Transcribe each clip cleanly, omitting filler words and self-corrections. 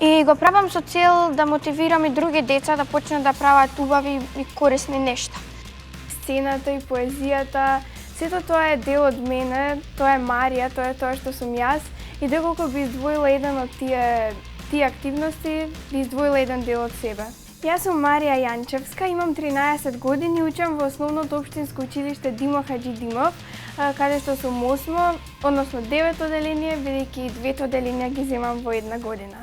И го правам со цел да мотивирам и други деца да почнат да прават убави и корисни нешта. Сцената и поезијата, сето тоа е дел од мене, тоа е Марија, тоа е тоа што сум јас и доколку би издвоила еден од тие активности, би издвоила еден дел од себе. Јас сум Марија Јанчевска, имам 13 години, учам во основното општинско училиште Димо Хаџи Димов, каде што сум 8, односно 9 оделение, бидејќи 2 оделенија ги земам во една година.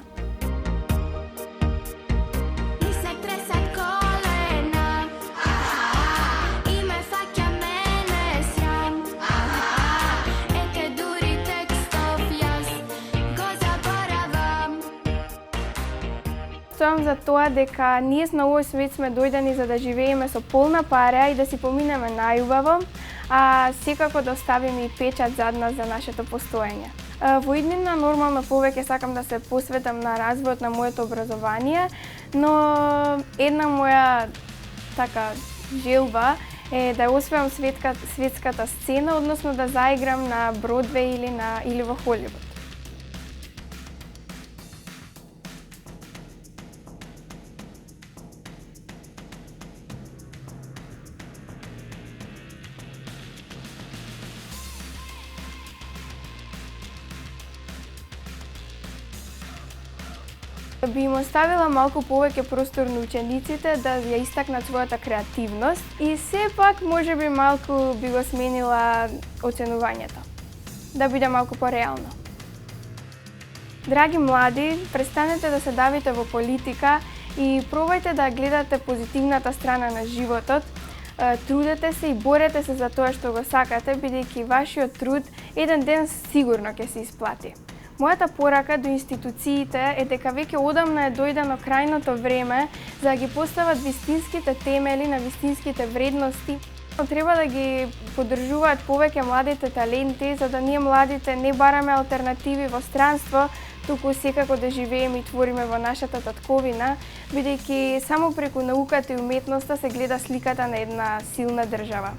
Стојам за тоа дека ние на овој свет сме дојдени за да живееме со полна пара и да си поминеме најубаво, а секако да оставиме и печат зад нас за нашето постоење. Во иднина нормално повеќе сакам да се посветам на развојот на моето образование, но една моја желба е да освојам светската сцена, односно да заиграм на Бродвеј или во Холивуд. Би им оставила малку повеќе простор на учениците да ја истакнат својата креативност и сепак можеби малку би го сменила оценувањето, да биде малку пореално. Драги млади, престанете да се давите во политика и пробајте да гледате позитивната страна на животот, трудете се и борете се за тоа што го сакате, бидејќи вашиот труд еден ден сигурно ќе се исплати. Мојата порака до институциите е дека веќе одамна е дојдено крајното време за да ги постават вистинските темели на вистинските вредности. Треба да ги поддржуваат повеќе младите таленти, за да ние младите не бараме алтернативи во странство, туку секако да живееме и твориме во нашата татковина, бидејќи само преку науката и уметноста се гледа сликата на една силна држава.